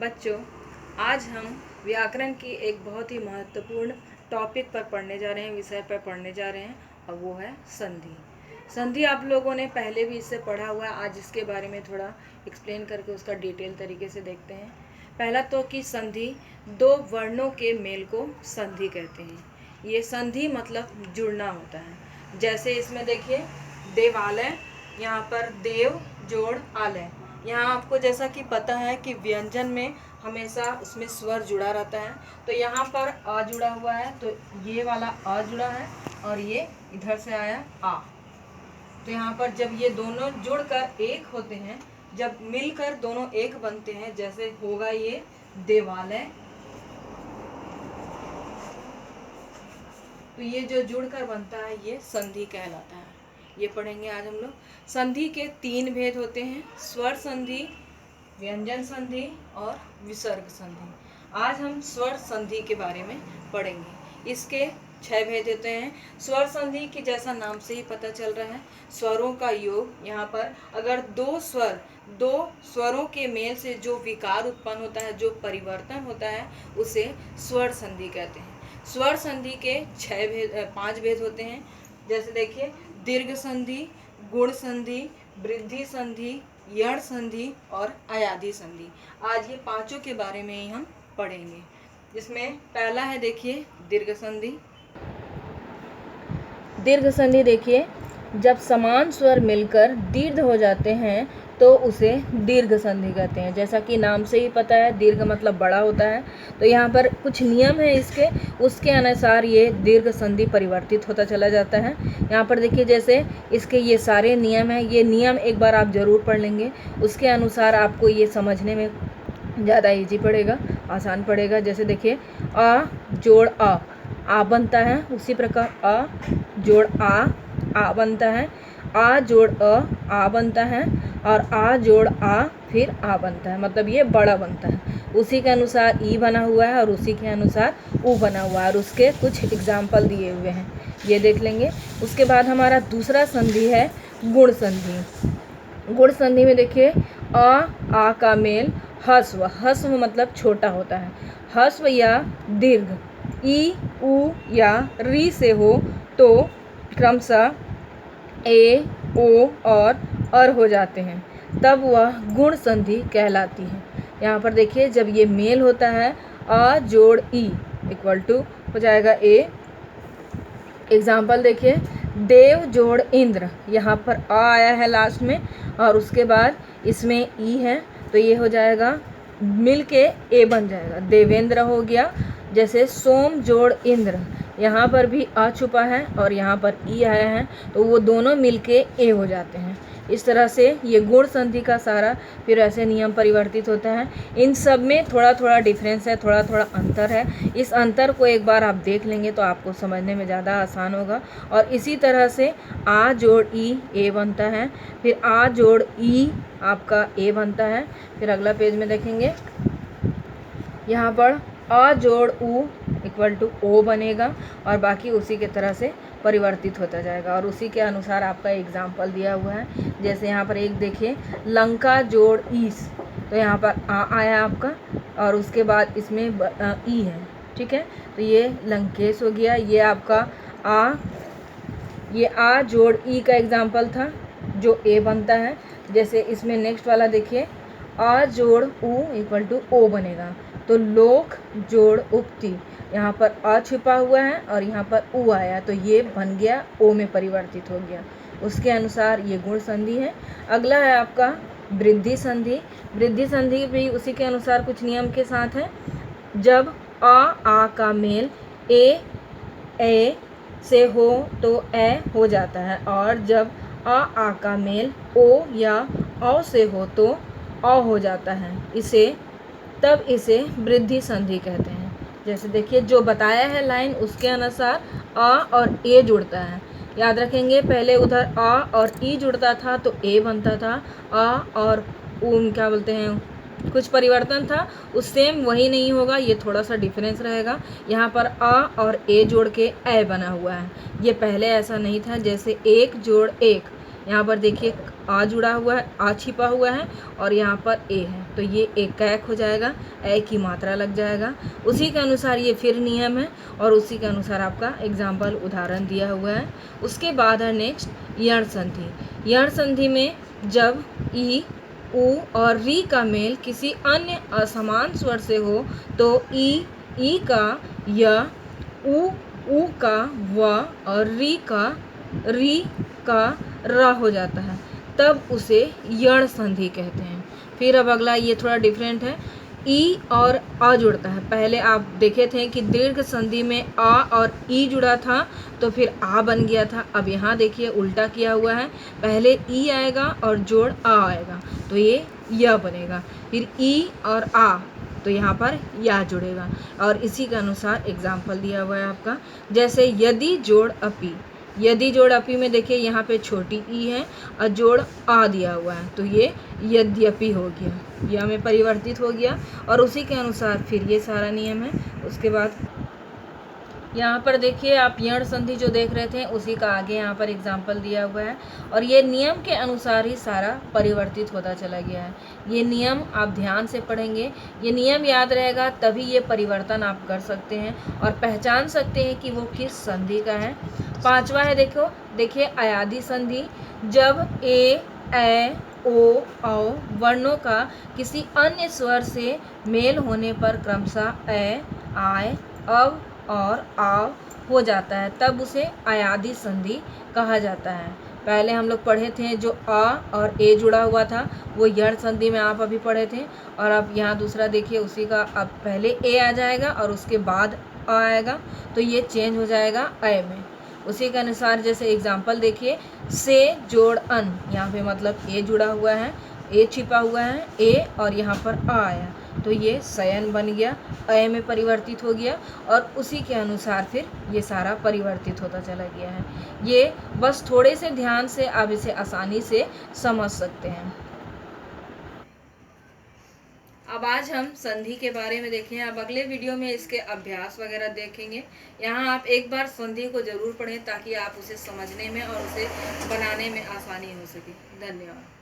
बच्चों, आज हम व्याकरण की एक बहुत ही महत्वपूर्ण टॉपिक पर पढ़ने जा रहे हैं, विषय पर पढ़ने जा रहे हैं और वो है संधि। संधि आप लोगों ने पहले भी इससे पढ़ा हुआ है। आज इसके बारे में थोड़ा एक्सप्लेन करके उसका डिटेल तरीके से देखते हैं। पहला तो कि संधि दो वर्णों के मेल को संधि कहते हैं। ये संधि मतलब जुड़ना होता है। जैसे इसमें देखिए देवालय, यहाँ पर देव जोड़ आलय। यहाँ आपको जैसा कि पता है कि व्यंजन में हमेशा उसमें स्वर जुड़ा रहता है, तो यहाँ पर अ जुड़ा हुआ है, तो ये वाला अ जुड़ा है और ये इधर से आया आ। तो यहाँ पर जब ये दोनों जुड़कर एक होते हैं, जब मिलकर दोनों एक बनते हैं, जैसे होगा ये देवालय, तो ये जो जुड़कर बनता है ये संधि कहलाता है। ये पढ़ेंगे आज हम लोग। संधि के तीन भेद होते हैं: स्वर संधि, व्यंजन संधि और विसर्ग संधि। आज हम स्वर संधि के बारे में पढ़ेंगे। इसके 6 भेद होते हैं। स्वर संधि की जैसा नाम से ही पता चल रहा है, स्वरों का योग। यहाँ पर अगर दो स्वरों के मेल से जो विकार उत्पन्न होता है, जो परिवर्तन होता है, उसे स्वर संधि कहते हैं। स्वर संधि के 5 भेद होते हैं। जैसे देखिए दीर्घ संधि, गुण संधि, वृद्धि संधि, यण संधि और अयाधि संधि। आज ये पांचों के बारे में ही हम पढ़ेंगे। जिसमें पहला है देखिए दीर्घ संधि। दीर्घ संधि देखिए, जब समान स्वर मिलकर दीर्घ हो जाते हैं तो उसे दीर्घ संधि कहते हैं। जैसा कि नाम से ही पता है, दीर्घ मतलब बड़ा होता है। तो यहाँ पर कुछ नियम है इसके, उसके अनुसार ये दीर्घ संधि परिवर्तित होता चला जाता है। यहाँ पर देखिए जैसे इसके ये सारे नियम हैं, ये नियम एक बार आप जरूर पढ़ लेंगे, उसके अनुसार आपको ये समझने में ज़्यादा इजी पड़ेगा, आसान पड़ेगा। जैसे देखिए आ जोड़ आ बनता है, उसी प्रकार अ जोड़ आ बनता है, आ जोड़ आ बनता है और आ जोड़ आ फिर आ बनता है, मतलब ये बड़ा बनता है। उसी के अनुसार ई बना हुआ है और उसी के अनुसार ऊ बना हुआ है और उसके कुछ एग्जाम्पल दिए हुए हैं, ये देख लेंगे। उसके बाद हमारा दूसरा संधि है गुण संधि। गुण संधि में देखिए आ का मेल हस्व, हस्व मतलब छोटा होता है, हस्व या दीर्घ ई उ या री से हो तो क्रमशः ए ओ और अर हो जाते हैं, तब वह गुण संधि कहलाती है। यहाँ पर देखिए जब ये मेल होता है अ जोड़ ई इक्वल टू हो जाएगा ए। एग्जाम्पल देखिए देव जोड़ इंद्र, यहाँ पर आ आया है लास्ट में और उसके बाद इसमें ई है, तो ये हो जाएगा मिल के ए बन जाएगा, देवेंद्र हो गया। जैसे सोम जोड़ इंद्र, यहाँ पर भी आ छुपा है और यहाँ पर ई आया है, तो वो दोनों मिलके ए हो जाते हैं। इस तरह से ये गुण संधि का सारा फिर ऐसे नियम परिवर्तित होता है। इन सब में थोड़ा थोड़ा डिफरेंस है, थोड़ा थोड़ा अंतर है। इस अंतर को एक बार आप देख लेंगे तो आपको समझने में ज़्यादा आसान होगा। और इसी तरह से आ जोड़ ई ए बनता है, फिर आ जोड़ ई आपका ए बनता है। फिर अगला पेज में देखेंगे, यहाँ पर अ जोड़ उ इक्वल टू ओ बनेगा और बाकी उसी के तरह से परिवर्तित होता जाएगा और उसी के अनुसार आपका एग्जाम्पल दिया हुआ है। जैसे यहाँ पर एक देखिए लंका जोड़ ईस, तो यहाँ पर आ आया आपका और उसके बाद इसमें ई है, ठीक है, तो ये लंकेश हो गया। ये आपका ये आ जोड़ ई का एग्जाम्पल था जो ए बनता है। जैसे इसमें नेक्स्ट वाला देखिए आ जोड़ उ इक्वल टू ओ बनेगा, तो लोक जोड़ उक्ति, यहाँ पर अ छिपा हुआ है और यहाँ पर उ आया, तो ये बन गया ओ में परिवर्तित हो गया। उसके अनुसार ये गुण संधि है। अगला है आपका वृद्धि संधि। वृद्धि संधि भी उसी के अनुसार कुछ नियम के साथ है। जब आ का मेल ए से हो तो ए हो जाता है और जब आ का मेल ओ या औ से हो तो अ हो जाता है, तब इसे वृद्धि संधि कहते हैं। जैसे देखिए जो बताया है लाइन, उसके अनुसार अ और ए जुड़ता है। याद रखेंगे पहले उधर अ और ई जुड़ता था तो ए बनता था, अ और क्या बोलते हैं कुछ परिवर्तन था, उस सेम वही नहीं होगा, ये थोड़ा सा डिफरेंस रहेगा। यहाँ पर अ और ए जोड़ के ए बना हुआ है, ये पहले ऐसा नहीं था। जैसे एक जोड़ एक, यहाँ पर देखिए आ जुड़ा हुआ है, आ छिपा हुआ है और यहाँ पर ए है, तो ये एकैक हो जाएगा, ए की मात्रा लग जाएगा। उसी के अनुसार ये फिर नियम है और उसी के अनुसार आपका एग्जाम्पल उदाहरण दिया हुआ है। उसके बाद है नेक्स्ट यण संधि। यण संधि में जब ई, उ और री का मेल किसी अन्य असमान स्वर से हो तो ई का य, उ का व और री का र हो जाता है, तब उसे यण संधि कहते हैं। फिर अब अगला ये थोड़ा डिफरेंट है, ई और आ जुड़ता है। पहले आप देखे थे कि दीर्घ संधि में आ और ई जुड़ा था तो फिर आ बन गया था। अब यहाँ देखिए उल्टा किया हुआ है, पहले ई आएगा और जोड़ आ आएगा तो ये य बनेगा, फिर ई और आ तो यहाँ पर या जुड़ेगा और इसी के अनुसार एग्जाम्पल दिया हुआ है आपका। जैसे यदि जोड़ अपि, यदि जोड़ अपि में देखिए यहाँ पे छोटी ई है और जोड़ आ दिया हुआ है तो ये यद्यपि हो गया, यह में परिवर्तित हो गया और उसी के अनुसार फिर ये सारा नियम है। उसके बाद यहाँ पर देखिए आप यण संधि जो देख रहे थे उसी का आगे यहाँ पर एग्जाम्पल दिया हुआ है और ये नियम के अनुसार ही सारा परिवर्तित होता चला गया है। ये नियम आप ध्यान से पढ़ेंगे, ये नियम याद रहेगा तभी ये परिवर्तन आप कर सकते हैं और पहचान सकते हैं कि वो किस संधि का है। पांचवा है देखिए अयादि संधि। जब ए ओ औ वर्णों का किसी अन्य स्वर से मेल होने पर क्रमशः ए, आय, अव और आव हो जाता है तब उसे अयादि संधि कहा जाता है। पहले हम लोग पढ़े थे जो आ और ए जुड़ा हुआ था वो यण संधि में आप अभी पढ़े थे और अब यहाँ दूसरा देखिए उसी का अब पहले ए आ जाएगा और उसके बाद आ आएगा तो ये चेंज हो जाएगा अय में। उसी के अनुसार जैसे एग्जाम्पल देखिए से जोड़ अन, यहाँ पे मतलब ए जुड़ा हुआ है, ए छिपा हुआ है ए और यहाँ पर आ आया तो ये शयन बन गया, अय में परिवर्तित हो गया और उसी के अनुसार फिर ये सारा परिवर्तित होता चला गया है। ये बस थोड़े से ध्यान से आप इसे आसानी से समझ सकते हैं। अब आज हम संधि के बारे में देखें, अब अगले वीडियो में इसके अभ्यास वगैरह देखेंगे। यहाँ आप एक बार संधि को ज़रूर पढ़ें ताकि आप उसे समझने में और उसे बनाने में आसानी हो सके। धन्यवाद।